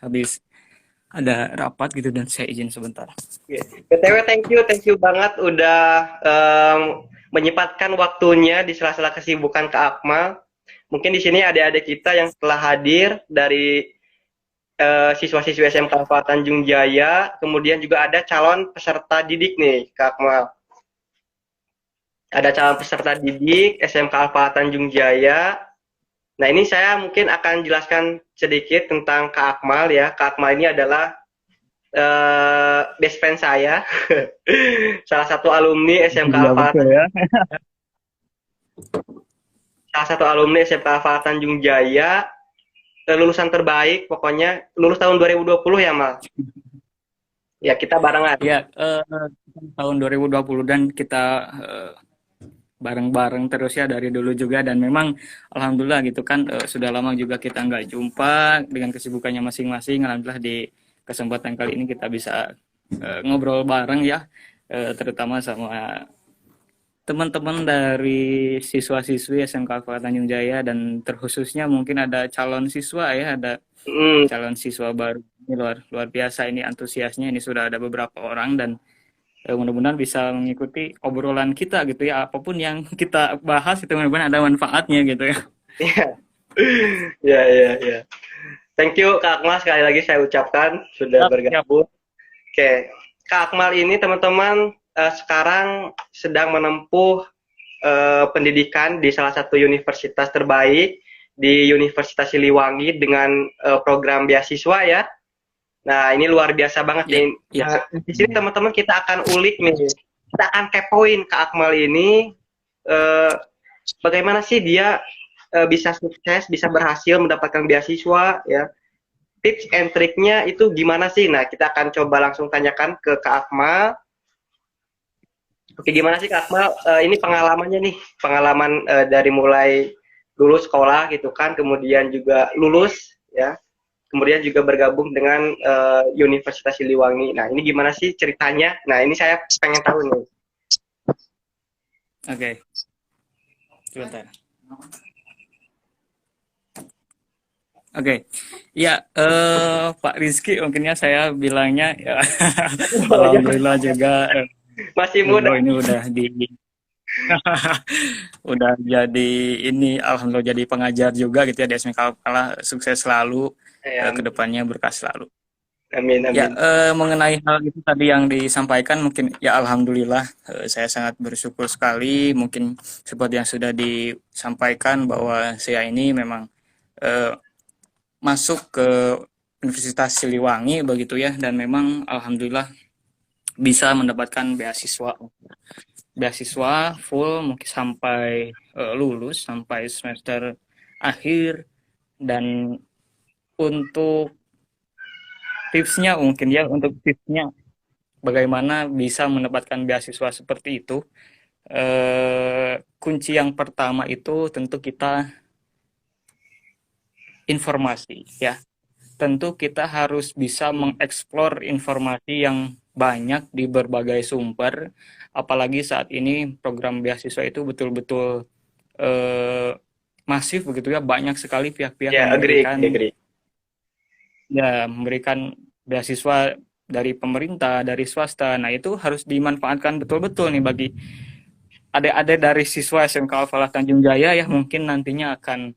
habis ada rapat gitu dan saya izin sebentar. Oke. BTW thank you banget udah menyempatkan waktunya di sela-sela kesibukan Kak Akmal. Mungkin di sini adik-adik kita yang telah hadir dari siswa-siswi SMK Alfa Tanjung Jaya, kemudian juga ada calon peserta didik nih Kak Akmal. Ada calon peserta didik SMK Alfa Tanjung Jaya. Nah, ini saya mungkin akan jelaskan sedikit tentang Kak Akmal ya. Kak Akmal ini adalah best friend saya. Salah satu alumni SMK Iya Alfa betul ya. salah satu alumni SMK Alfa Tanjung Jaya, lulusan terbaik pokoknya, lulus tahun 2020 ya, Mal. Ya, kita barengan. Ya, tahun 2020 dan kita eh, bareng-bareng terus ya dari dulu juga dan memang alhamdulillah gitu kan sudah lama juga kita nggak jumpa dengan kesibukannya masing-masing. Alhamdulillah di kesempatan kali ini kita bisa ngobrol bareng ya, terutama sama teman-teman dari siswa-siswi SMK Alfa Tanjung Jaya dan terkhususnya mungkin ada calon siswa ya, ada Mm, calon siswa baru. Ini luar luar biasa ini antusiasnya, ini sudah ada beberapa orang dan mudah-mudahan bisa mengikuti obrolan kita gitu ya, apapun yang kita bahas itu mudah-mudahan ada manfaatnya gitu ya. ya, ya, ya, ya. Thank you Kak Akmal sekali lagi saya ucapkan sudah Siap, siap. bergabung. Oke, Kak Akmal ini teman-teman sekarang sedang menempuh pendidikan di salah satu universitas terbaik di Universitas Siliwangi dengan program beasiswa ya. Nah, ini luar biasa banget Ya, nih. ya. Nah, di sini teman-teman kita akan ulik nih. Kita akan kepoin Kak Akmal ini eh, bagaimana sih dia bisa sukses, bisa berhasil mendapatkan beasiswa ya. Tips and triknya itu gimana sih? Nah, kita akan coba langsung tanyakan ke Kak Akmal. Oke, gimana sih Kak Akmal? Ini pengalamannya nih, pengalaman dari mulai lulus sekolah gitu kan, kemudian juga lulus ya, kemudian juga bergabung dengan Universitas Siliwangi. Nah, ini gimana sih ceritanya? Nah, ini saya pengen tahu nih. Oke, sebentar. Oke, ya Pak Rizky mungkinnya saya bilangnya ya Oh, ya, alhamdulillah juga masih muda. beliau ini udah di udah jadi ini alhamdulillah jadi pengajar juga gitu ya di SMK Alkala, sukses selalu, Ya, kedepannya berkah selalu. amin, Ya, amin. mengenai hal itu tadi yang disampaikan mungkin ya alhamdulillah saya sangat bersyukur sekali mungkin seperti yang sudah disampaikan bahwa saya ini memang eh, masuk ke Universitas Siliwangi begitu ya dan memang alhamdulillah bisa mendapatkan beasiswa beasiswa full mungkin sampai lulus sampai semester akhir dan untuk tipsnya mungkin ya untuk tipsnya bagaimana bisa mendapatkan beasiswa seperti itu. Kunci yang pertama itu tentu kita informasi ya. Tentu kita harus bisa mengeksplor informasi yang banyak di berbagai sumber, apalagi saat ini program beasiswa itu betul-betul eh, masif begitu ya, banyak sekali pihak-pihak Ya, yang agree, memberikan agree. ya memberikan beasiswa dari pemerintah, dari swasta. Nah, itu harus dimanfaatkan betul-betul nih bagi adik-adik dari siswa SMK Al-Falah Tanjung Jaya ya mungkin nantinya akan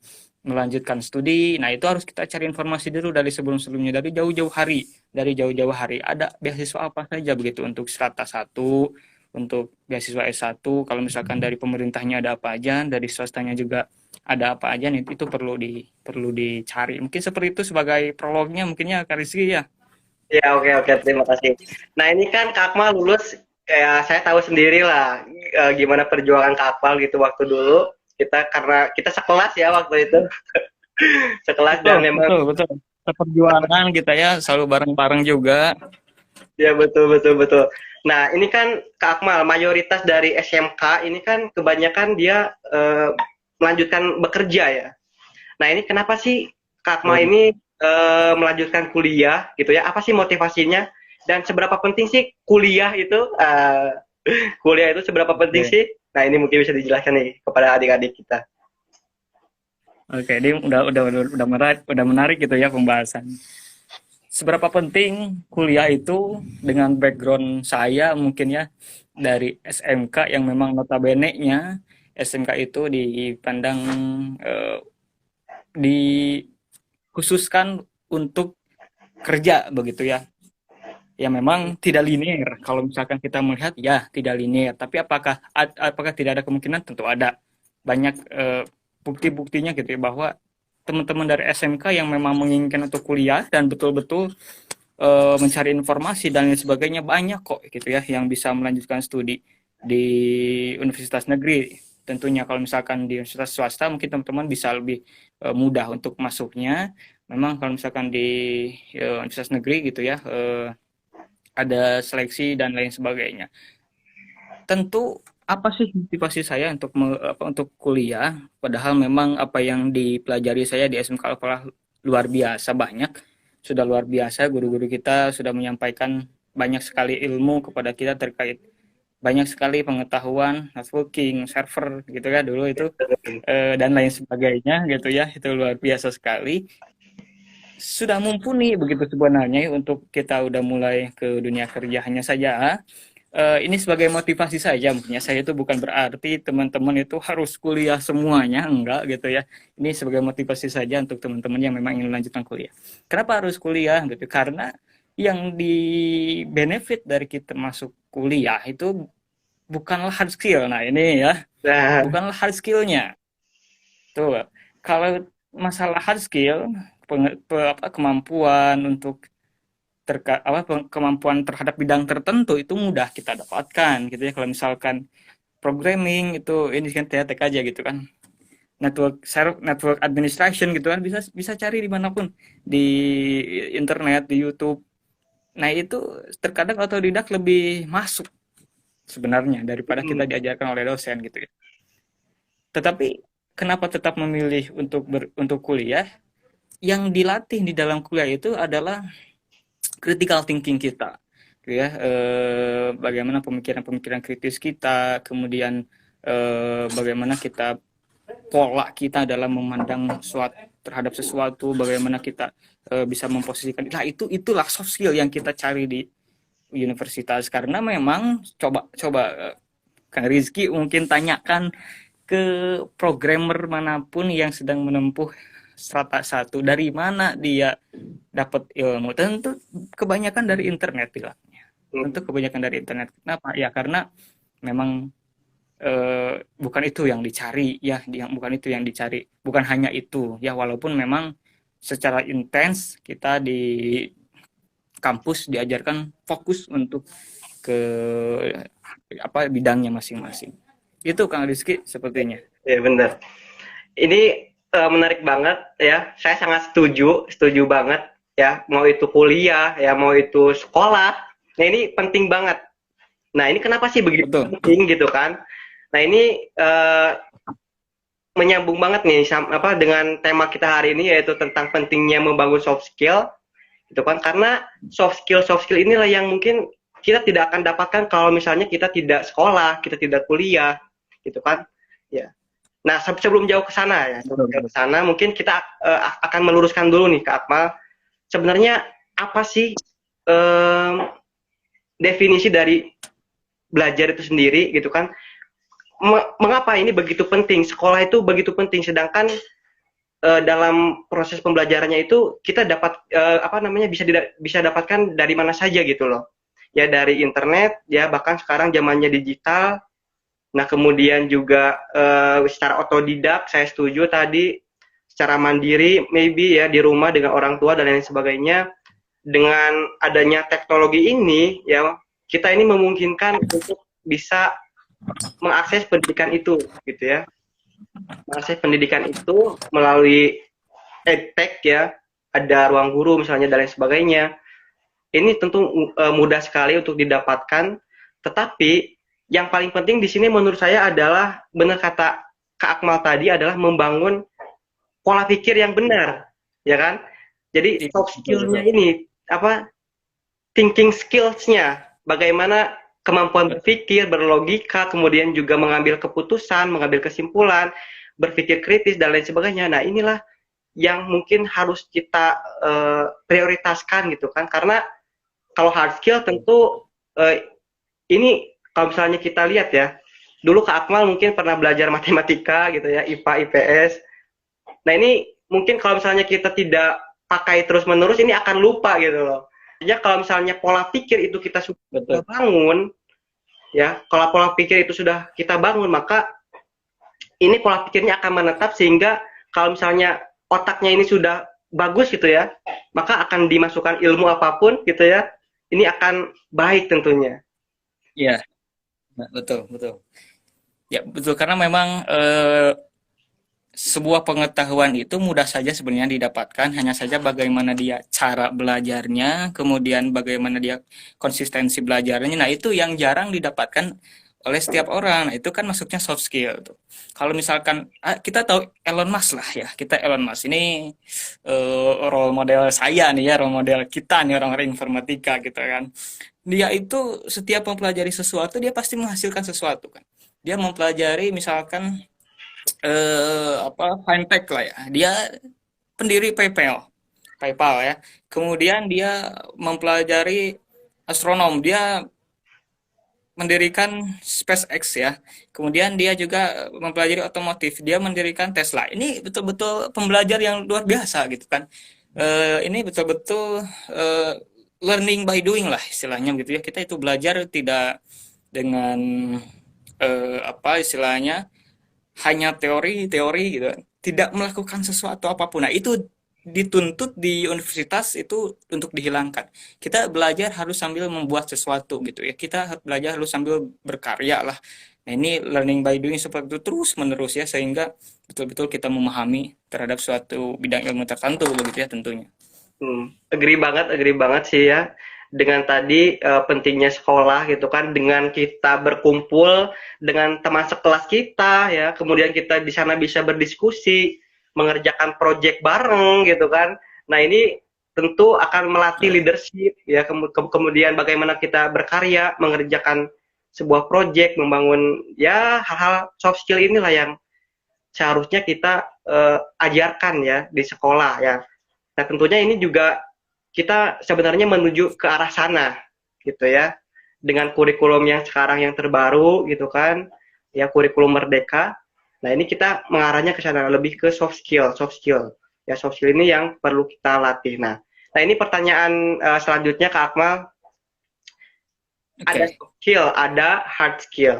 melanjutkan studi. Nah, itu harus kita cari informasi dulu dari sebelum-sebelumnya dari jauh-jauh hari ada beasiswa apa saja begitu untuk strata satu, untuk beasiswa S1, kalau misalkan dari pemerintahnya ada apa aja, dari swastanya juga ada apa aja nih itu perlu dicari. Mungkin seperti itu sebagai prolognya mungkinnya Kak Rizky ya. Ya, oke, oke, terima kasih. Nah, ini kan Kak Akmal lulus, kayak saya tahu sendiri lah gimana perjuangan Kak Akmal gitu waktu dulu. Kita karena kita sekelas ya waktu itu, sekelas Betul, dan memang betul, betul. Perjuangan kita ya selalu bareng-bareng juga. ya betul, betul, betul. Nah, ini kan Kak Akmal mayoritas dari SMK ini kan kebanyakan dia melanjutkan bekerja ya. Nah, ini kenapa sih Kak Akmal Betul. ini melanjutkan kuliah gitu ya? Apa sih motivasinya? Dan seberapa penting sih kuliah itu? Kuliah itu seberapa penting Oke. sih? Nah, ini mungkin bisa dijelaskan nih kepada adik-adik kita. Oke, ini udah menarik gitu ya pembahasan. seberapa penting kuliah itu dengan background saya mungkin ya dari SMK yang memang notabene-nya SMK itu dipandang eh, dikhususkan untuk kerja begitu ya. Ya memang tidak linear. Kalau misalkan kita melihat ya tidak linear, tapi apakah tidak ada kemungkinan? Tentu ada. Banyak bukti-buktinya gitu ya bahwa teman-teman dari SMK yang memang menginginkan untuk kuliah dan betul-betul mencari informasi dan lain sebagainya banyak kok gitu ya yang bisa melanjutkan studi di universitas negeri. Tentunya kalau misalkan di universitas swasta mungkin teman-teman bisa lebih mudah untuk masuknya. Memang kalau misalkan di universitas negeri gitu ya ada seleksi dan lain sebagainya. Tentu apa sih motivasi saya untuk untuk kuliah? Padahal memang apa yang dipelajari saya di SMK Al-Falah luar biasa banyak, sudah luar biasa. Guru-guru kita sudah menyampaikan banyak sekali ilmu kepada kita terkait banyak sekali pengetahuan networking, server gitu ya dulu itu dan lain sebagainya gitu ya itu luar biasa sekali. Sudah mumpuni begitu sebenarnya untuk kita udah mulai ke dunia kerja hanya saja ini sebagai motivasi saja mungkin ya saya itu bukan berarti teman-teman itu harus kuliah semuanya enggak gitu ya ini sebagai motivasi saja untuk teman-teman yang memang ingin melanjutkan kuliah kenapa harus kuliah gitu karena yang di benefit dari kita masuk kuliah itu bukanlah hard skill nah ini ya Nah, bukanlah hard skillnya tuh kalau masalah hard skill kemampuan untuk kemampuan terhadap bidang tertentu itu mudah kita dapatkan gitu ya kalau misalkan programming itu ini kan TK aja gitu kan network administration gitu kan bisa bisa cari dimanapun di internet di YouTube nah itu terkadang otodidak lebih masuk sebenarnya daripada kita diajarkan oleh dosen gitu ya tetapi kenapa tetap memilih untuk kuliah yang dilatih di dalam kuliah itu adalah critical thinking kita gitu ya bagaimana pemikiran-pemikiran kritis kita kemudian bagaimana kita pola kita dalam memandang terhadap sesuatu bagaimana kita bisa memposisikan itulah soft skill yang kita cari di universitas karena memang coba Kang Rizky mungkin tanyakan ke programmer manapun yang sedang menempuh strata satu dari mana dia dapat ilmu tentu kebanyakan dari internet bilangnya tentu kebanyakan dari internet kenapa ya karena memang bukan itu yang dicari ya bukan itu yang dicari bukan hanya itu ya walaupun memang secara intens kita di kampus diajarkan fokus untuk ke apa bidangnya masing-masing itu Kang Rizky sepertinya ya benar. Ini menarik banget ya. Saya sangat setuju banget ya. Mau itu kuliah ya, mau itu sekolah. Nah ini penting banget. Nah ini kenapa sih begitu betul penting gitu kan? Nah ini menyambung banget nih dengan tema kita hari ini yaitu tentang pentingnya membangun soft skill gitu kan karena soft skill inilah yang mungkin kita tidak akan dapatkan kalau misalnya kita tidak sekolah kita tidak kuliah gitu kan ya nah sebelum jauh ke sana ya ke sana mungkin kita akan meluruskan dulu nih Kak Akmal sebenarnya apa sih definisi dari belajar itu sendiri gitu kan mengapa ini begitu penting sekolah itu begitu penting sedangkan dalam proses pembelajarannya itu kita dapat bisa dapatkan dari mana saja gitu loh ya dari internet ya bahkan sekarang zamannya digital nah kemudian juga secara otodidak saya setuju tadi secara mandiri maybe ya di rumah dengan orang tua dan lain sebagainya dengan adanya teknologi ini ya kita ini memungkinkan untuk bisa mengakses pendidikan itu gitu ya mengakses pendidikan itu melalui edtech ya ada ruang guru misalnya dan lain sebagainya ini tentu mudah sekali untuk didapatkan tetapi yang paling penting di sini menurut saya adalah benar kata Kak Akmal tadi adalah membangun pola pikir yang benar ya kan jadi soft skill-nya ini thinking skills-nya bagaimana kemampuan berpikir, berlogika, kemudian juga mengambil keputusan, mengambil kesimpulan, berpikir kritis dan lain sebagainya. Nah, inilah yang mungkin harus kita prioritaskan gitu kan. Karena kalau hard skill tentu ini kalau misalnya kita lihat ya, dulu Kak Akmal mungkin pernah belajar matematika gitu ya, IPA, IPS. Nah ini mungkin kalau misalnya kita tidak pakai terus-menerus, ini akan lupa gitu loh. Ya kalau misalnya pola pikir itu kita sudah Betul. bangun, ya kalau pola pikir itu sudah kita bangun, maka ini pola pikirnya akan menetap sehingga kalau misalnya otaknya ini sudah bagus gitu ya, maka akan dimasukkan ilmu apapun gitu ya, ini akan baik tentunya. Iya, betul, betul. Ya, betul karena memang sebuah pengetahuan itu mudah saja sebenarnya didapatkan, hanya saja bagaimana dia cara belajarnya, kemudian bagaimana dia konsistensi belajarnya. Nah, itu yang jarang didapatkan oleh setiap orang. Nah, itu kan masuknya soft skill tuh. Kalau misalkan kita tahu Elon Musk lah ya, kita Elon Musk ini role model saya nih ya, role model kita nih orang-orang informatika gitu kan. Dia itu setiap mempelajari sesuatu dia pasti menghasilkan sesuatu kan. Dia mempelajari misalkan apa fintech lah ya. Dia pendiri PayPal, PayPal ya. Kemudian dia mempelajari astronom, dia mendirikan SpaceX ya. Kemudian dia juga mempelajari otomotif, dia mendirikan Tesla. Ini betul-betul pembelajar yang luar biasa gitu kan. Ini betul-betul learning by doing lah istilahnya gitu ya. Kita itu belajar tidak dengan apa istilahnya hanya teori-teori gitu, tidak melakukan sesuatu apapun. Nah, itu dituntut di universitas itu untuk dihilangkan. Kita belajar harus sambil membuat sesuatu gitu ya. Kita belajar harus sambil berkarya lah. Nah, ini learning by doing seperti itu terus menerus ya sehingga betul-betul kita memahami terhadap suatu bidang ilmu tertentu begitu ya tentunya. Agree banget sih ya. Dengan tadi pentingnya sekolah gitu kan, dengan kita berkumpul dengan teman sekelas kita ya, kemudian kita di sana bisa berdiskusi, mengerjakan proyek bareng gitu kan. Nah ini tentu akan melatih Ya, leadership ya, kemudian bagaimana kita berkarya, mengerjakan sebuah proyek, membangun ya hal-hal soft skill inilah yang seharusnya kita ajarkan ya di sekolah ya. Nah, tentunya ini juga kita sebenarnya menuju ke arah sana gitu ya. Dengan kurikulum yang sekarang yang terbaru gitu kan, ya kurikulum merdeka. Nah, ini kita mengarahnya ke sana lebih ke soft skill, soft skill. Ya, soft skill ini yang perlu kita latih. Nah ini pertanyaan selanjutnya Kak Akmal, ada oke, soft skill, ada hard skill.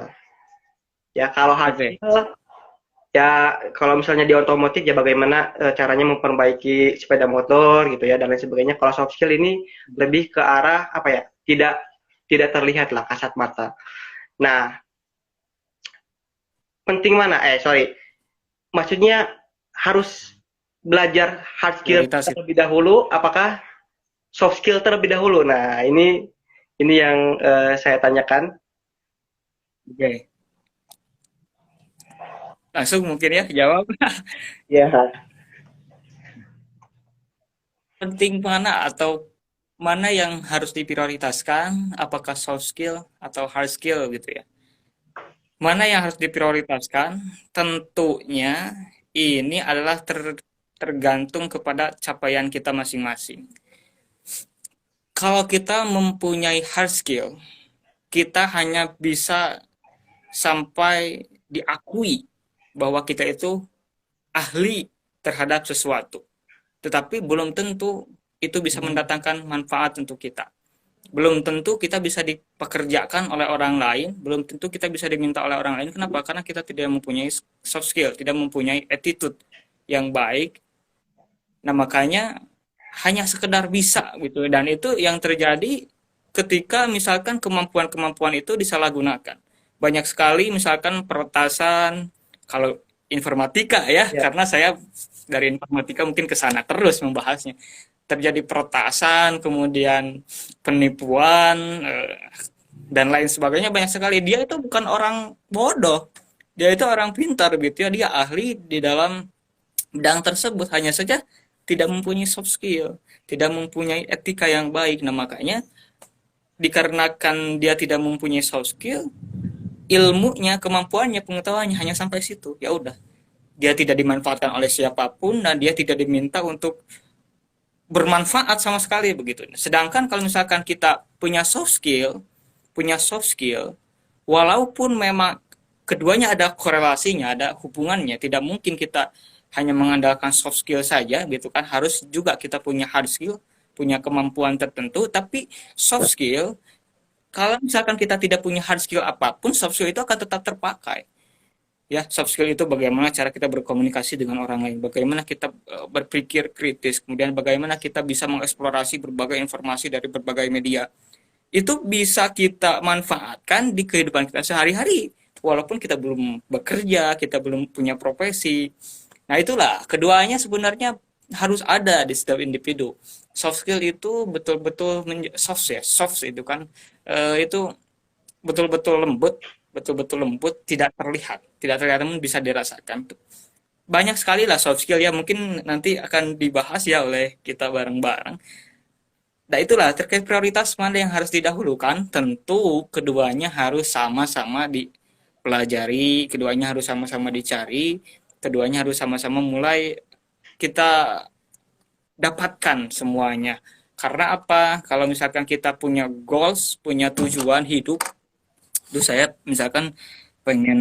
Ya, kalau hard oke. skill ya kalau misalnya di otomotif ya bagaimana caranya memperbaiki sepeda motor gitu ya dan lain sebagainya. Kalau soft skill ini lebih ke arah apa ya, tidak tidak terlihat lah kasat mata. Nah, penting mana, sorry, maksudnya harus belajar hard skill Prioritas itu. terlebih dahulu apakah soft skill terlebih dahulu? Nah ini yang saya tanyakan. Oke. Langsung mungkin ya jawab. Ya. Penting mana atau mana yang harus diprioritaskan, apakah soft skill atau hard skill gitu ya. Mana yang harus diprioritaskan? Tentunya ini adalah tergantung kepada capaian kita masing-masing. Kalau kita mempunyai hard skill, kita hanya bisa sampai diakui bahwa kita itu ahli terhadap sesuatu. Tetapi belum tentu itu bisa mendatangkan manfaat untuk kita. Belum tentu kita bisa dipekerjakan oleh orang lain, belum tentu kita bisa diminta oleh orang lain. Kenapa? Karena kita tidak mempunyai soft skill, tidak mempunyai attitude yang baik. Nah, makanya hanya sekedar bisa gitu. Dan itu yang terjadi ketika misalkan kemampuan-kemampuan itu disalahgunakan. Banyak sekali misalkan peretasan, kalau informatika ya, Ya. karena saya dari informatika mungkin ke sana terus membahasnya. Terjadi peretasan, kemudian penipuan, dan lain sebagainya banyak sekali. Dia itu bukan orang bodoh, dia itu orang pintar gitu ya. Dia ahli di dalam bidang tersebut, hanya saja tidak mempunyai soft skill, tidak mempunyai etika yang baik. Nah makanya dikarenakan dia tidak mempunyai soft skill, ilmunya, kemampuannya, pengetahuannya hanya sampai situ. Ya udah, dia tidak dimanfaatkan oleh siapapun, dan dia tidak diminta untuk bermanfaat sama sekali begitu. Sedangkan kalau misalkan kita punya soft skill, walaupun memang keduanya ada korelasinya, ada hubungannya, tidak mungkin kita hanya mengandalkan soft skill saja gitu kan, harus juga kita punya hard skill, punya kemampuan tertentu. Tapi soft skill, kalau misalkan kita tidak punya hard skill apapun, soft skill itu akan tetap terpakai. Ya, soft skill itu bagaimana cara kita berkomunikasi dengan orang lain, bagaimana kita berpikir kritis, kemudian bagaimana kita bisa mengeksplorasi berbagai informasi dari berbagai media. Itu bisa kita manfaatkan di kehidupan kita sehari-hari, walaupun kita belum bekerja, kita belum punya profesi. Nah, itulah keduanya sebenarnya harus ada di setiap individu. Soft skill itu betul-betul soft itu kan, itu betul-betul lembut, tidak terlihat namun bisa dirasakan. Banyak sekali lah soft skill ya, mungkin nanti akan dibahas ya oleh kita bareng-bareng. Nah, itulah terkait prioritas mana yang harus didahulukan. Tentu keduanya harus sama-sama dipelajari, keduanya harus sama-sama dicari, keduanya harus sama-sama mulai kita dapatkan semuanya. Karena apa? Kalau misalkan kita punya goals, punya tujuan hidup, itu saya misalkan pengen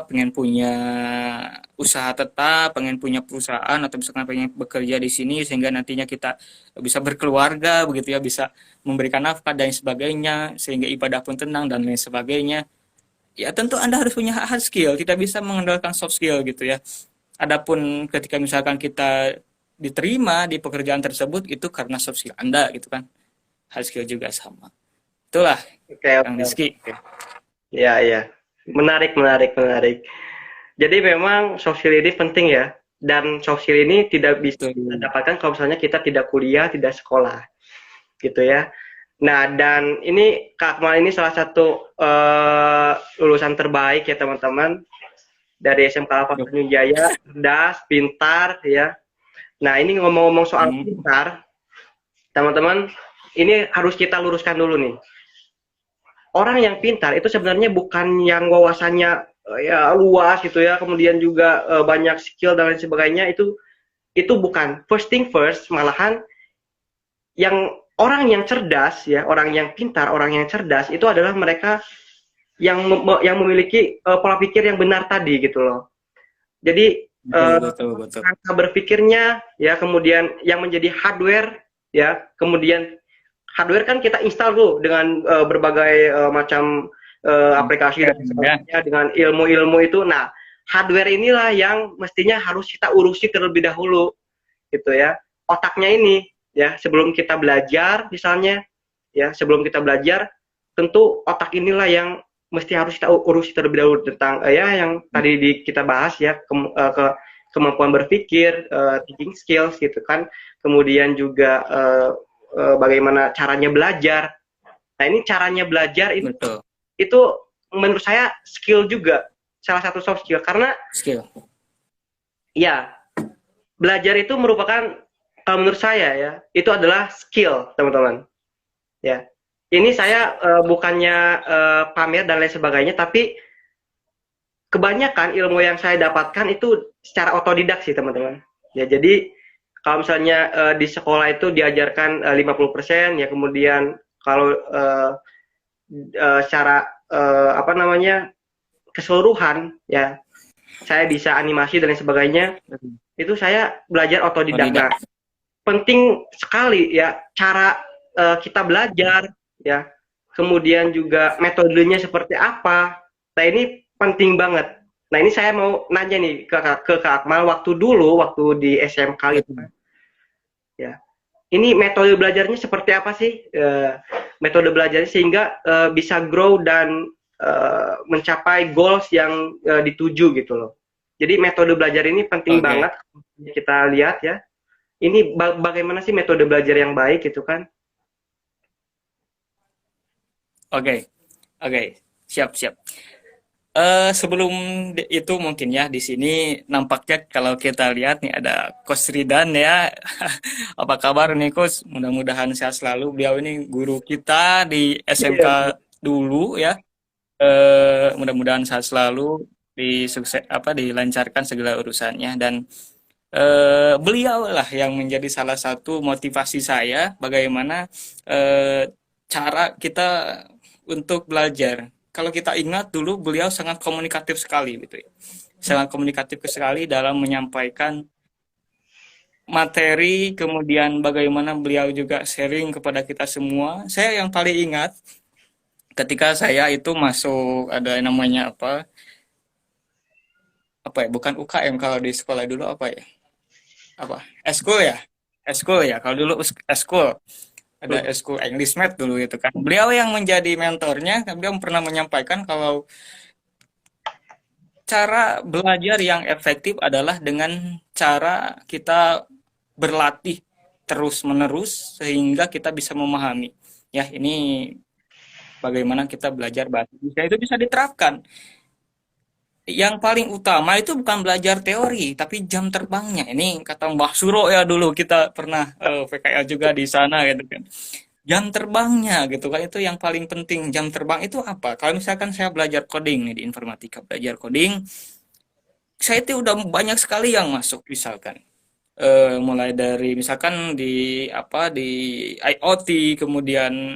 pengen punya usaha tetap, pengen punya perusahaan, atau misalkan pengen bekerja di sini sehingga nantinya kita bisa berkeluarga begitu ya, bisa memberikan nafkah dan sebagainya, sehingga ibadah pun tenang dan lain sebagainya. Ya tentu Anda harus punya hard skill, tidak bisa mengandalkan soft skill gitu ya. Adapun ketika misalkan kita diterima di pekerjaan tersebut, itu karena soft skill Anda gitu kan. Hard skill juga sama. Itulah Oke, Kang oke. Rizky. Ya, ya. Menarik, menarik, menarik. Jadi memang soft skill ini penting ya. Dan soft skill ini tidak bisa kita Betul. dapatkan kalau misalnya kita tidak kuliah, tidak sekolah. Gitu ya. Nah, dan ini Kak Akmal ini salah satu lulusan terbaik ya teman-teman dari SMK Alfa Jaya, cerdas, pintar ya. Nah, ini ngomong-ngomong soal pintar, teman-teman, ini harus kita luruskan dulu nih. Orang yang pintar itu sebenarnya bukan yang wawasannya ya luas gitu ya, kemudian juga banyak skill dan lain sebagainya, itu bukan. First thing first, malahan yang orang yang cerdas ya, orang yang pintar, orang yang cerdas itu adalah mereka yang memiliki pola pikir yang benar tadi gitu loh. Jadi Betul, betul, betul. rangka berpikirnya ya, kemudian yang menjadi hardware ya, kemudian hardware kan kita install tuh dengan berbagai macam aplikasi dan Ya, sebagainya dengan ilmu-ilmu itu. Nah, hardware inilah yang mestinya harus kita urusi terlebih dahulu gitu ya. Otaknya ini ya, sebelum kita belajar misalnya ya, sebelum kita belajar tentu otak inilah yang mesti harus kita urusi terlebih dahulu tentang ya yang tadi kita bahas ya, kemampuan berpikir, thinking skills gitu kan. Kemudian juga bagaimana caranya belajar. Nah, ini caranya belajar betul. itu menurut saya skill juga, salah satu soft skill, karena Skill. ya belajar itu merupakan, kalau menurut saya ya, itu adalah skill teman-teman ya. Ini saya bukannya pamer dan lain sebagainya, tapi kebanyakan ilmu yang saya dapatkan itu secara otodidak sih teman-teman ya. Jadi kalau misalnya di sekolah itu diajarkan 50% ya, kemudian kalau secara apa namanya keseluruhan ya, saya bisa animasi dan lain sebagainya, itu saya belajar otodidak. Nah, penting sekali ya cara kita belajar ya, kemudian juga metodenya seperti apa. Nah, ini penting banget. Nah, ini saya mau nanya nih ke Kak Akmal, waktu di SMK gitu kan ya, ini metode belajarnya seperti apa sih, metode belajarnya sehingga bisa grow dan mencapai goals yang dituju gitu loh. Jadi metode belajar ini penting Oke, banget kita lihat ya. Ini bagaimana sih metode belajar yang baik gitu kan? oke, oke. Siap, siap. Sebelum itu mungkin ya, di sini nampaknya kalau kita lihat nih ada Coach Ridan ya. Apa kabar nih Coach? Mudah-mudahan sehat selalu. Beliau ini guru kita di SMK Iya, dulu ya. Mudah-mudahan sehat selalu. dilancarkan segala urusannya. Dan beliau lah yang menjadi salah satu motivasi saya bagaimana cara kita untuk belajar. Kalau kita ingat dulu beliau sangat komunikatif sekali gitu ya. Sangat komunikatif sekali dalam menyampaikan materi, kemudian bagaimana beliau juga sharing kepada kita semua. Saya yang paling ingat ketika saya itu masuk ada namanya apa ya, bukan UKM kalau di sekolah dulu apa ya, apa eskul ya, eskul ya kalau dulu eskul, ada Hmm. eskul English Math dulu itu kan, beliau yang menjadi mentornya. Beliau pernah menyampaikan kalau cara belajar yang efektif adalah dengan cara kita berlatih terus menerus sehingga kita bisa memahami. Ya, ini bagaimana kita belajar bahasa Indonesia itu bisa diterapkan. Yang paling utama itu bukan belajar teori, tapi jam terbangnya. Ini kata Mbah Suro ya, dulu kita pernah PKL juga di sana gitu kan. Jam terbangnya gitu kan, itu yang paling penting. Jam terbang itu apa? Kalau misalkan saya belajar coding nih di informatika, belajar coding, saya itu udah banyak sekali yang masuk misalkan. Mulai dari misalkan di IoT, kemudian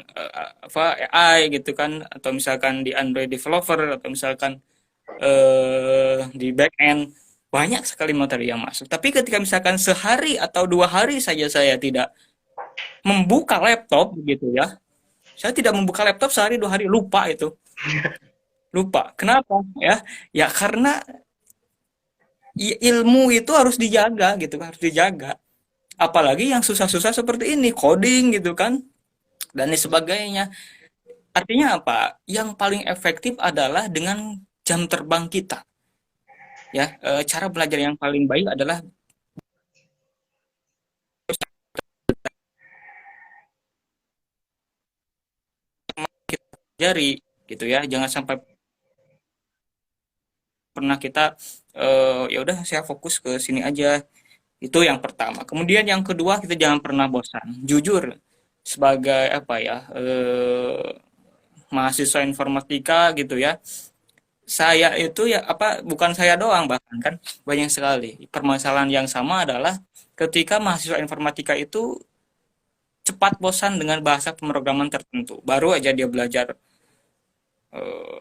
AI gitu kan, atau misalkan di Android developer, atau misalkan di back end, banyak sekali materi yang masuk. Tapi ketika misalkan sehari atau 2 hari saja saya tidak membuka laptop gitu ya, saya tidak membuka laptop sehari 2 hari, lupa itu, lupa. Kenapa ya? Ya karena ilmu itu harus dijaga gitu kan, harus dijaga. Apalagi yang susah-susah seperti ini, coding gitu kan, dan lain sebagainya. Artinya apa? Yang paling efektif adalah dengan jam terbang kita. Ya, cara belajar yang paling baik adalah jari gitu ya. Jangan sampai pernah kita ya udah saya fokus ke sini aja. Itu yang pertama. Kemudian yang kedua, kita jangan pernah bosan. Jujur, sebagai apa ya, mahasiswa informatika gitu ya, saya itu ya apa, bukan saya doang, bahkan kan banyak sekali. Permasalahan yang sama adalah ketika mahasiswa informatika itu cepat bosan dengan bahasa pemrograman tertentu. Baru aja dia belajar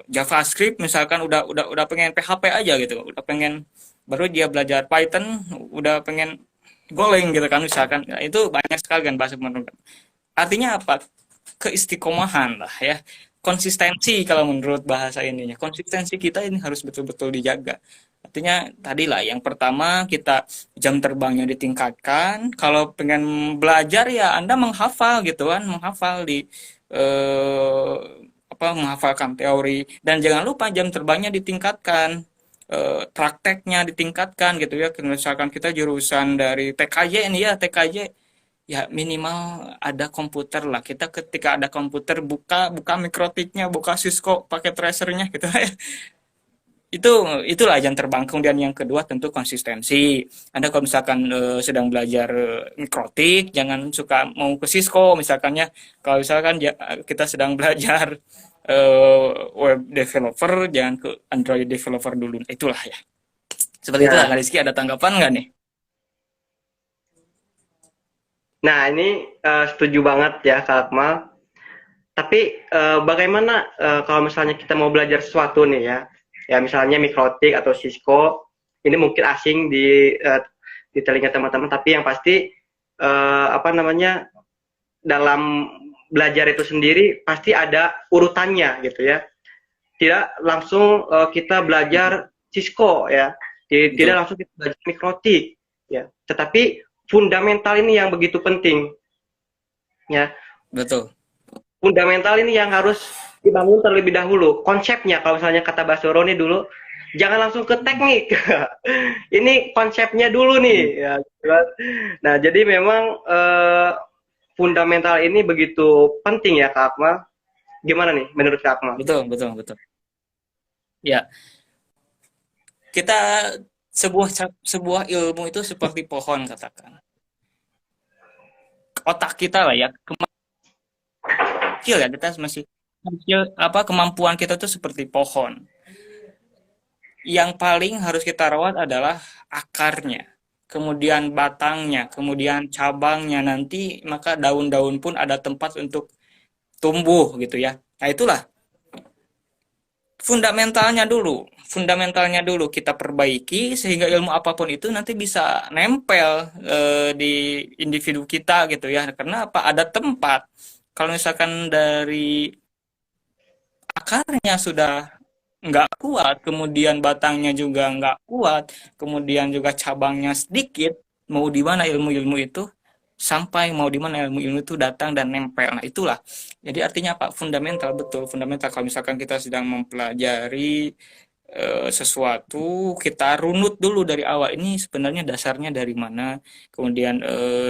JavaScript misalkan, udah pengen PHP aja gitu, udah pengen, baru dia belajar Python udah pengen Golang gitu kan misalkan. Nah, itu banyak sekali kan bahasa pemrograman. Artinya apa? Keistiqomahan lah ya. Konsistensi kalau menurut bahasa ininya. Konsistensi kita ini harus betul-betul dijaga. Artinya tadi lah, yang pertama kita jam terbangnya ditingkatkan. Kalau pengen belajar ya Anda menghafal gitu kan, menghafal di eh, menghafalkan teori, dan jangan lupa jam terbangnya ditingkatkan, prakteknya ditingkatkan gitu ya. Misalkan kita jurusan dari TKJ ini ya, TKJ ya minimal ada komputer lah. Kita ketika ada komputer, buka buka mikrotiknya, buka Cisco pakai tracernya gitu ya. itu itulah jam terbang. Kemudian yang kedua tentu konsistensi. Anda kalau misalkan sedang belajar mikrotik, jangan suka mau ke Cisco misalkannya. Kalau misalkan kita sedang belajar web developer, jangan ke Android developer dulu. Itulah ya, seperti itulah. Kak Ya. Rizky, ada tanggapan nggak nih? Nah, ini setuju banget ya Kak Akmal. Tapi bagaimana kalau misalnya kita mau belajar sesuatu nih ya, ya misalnya mikrotik atau Cisco, ini mungkin asing di telinga teman-teman, tapi yang pasti apa namanya, dalam belajar itu sendiri pasti ada urutannya gitu ya. Tidak langsung kita belajar Cisco ya, tidak Betul, langsung kita belajar mikrotik ya. Tetapi fundamental ini yang begitu penting ya. betul, Fundamental ini yang harus dibangun terlebih dahulu. Konsepnya, kalau misalnya kata Basoro nih dulu, jangan langsung ke teknik. Ini konsepnya dulu nih. Ya, gitu kan. Nah, jadi memang fundamental ini begitu penting ya Kak Akmal. Gimana nih menurut Kak Akmal? betul, betul, betul. Ya, kita sebuah sebuah ilmu itu seperti pohon katakan. Otak kita lah ya, kecil ya, kita masih kecil, apa kemampuan kita tuh seperti pohon. yang paling harus kita rawat adalah akarnya, kemudian batangnya, kemudian cabangnya nanti, maka daun-daun pun ada tempat untuk tumbuh gitu ya. Nah, itulah fundamentalnya dulu kita perbaiki sehingga ilmu apapun itu nanti bisa nempel di individu kita gitu ya. Karena apa? Ada tempat. Kalau misalkan dari akarnya sudah nggak kuat, kemudian batangnya juga nggak kuat, kemudian juga cabangnya sedikit, mau di mana ilmu-ilmu itu sampai, mau di mana ilmu-ilmu itu datang dan nempel. Nah, itulah. Jadi artinya apa? Fundamental, betul. Fundamental kalau misalkan kita sedang mempelajari sesuatu, kita runut dulu dari awal. Ini sebenarnya dasarnya dari mana, kemudian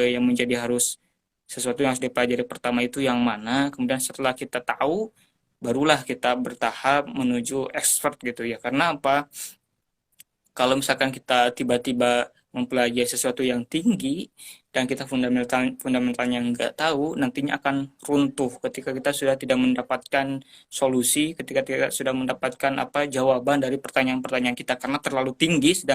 yang menjadi harus sesuatu yang harus dipelajari pertama itu yang mana, kemudian setelah kita tahu, barulah kita bertahap menuju expert gitu ya. Karena apa? Kalau misalkan kita tiba-tiba mempelajari sesuatu yang tinggi dan kita fundamentalnya nggak tahu, nantinya akan runtuh ketika kita sudah tidak mendapatkan solusi, ketika kita sudah mendapatkan apa jawaban dari pertanyaan-pertanyaan kita karena terlalu tinggi.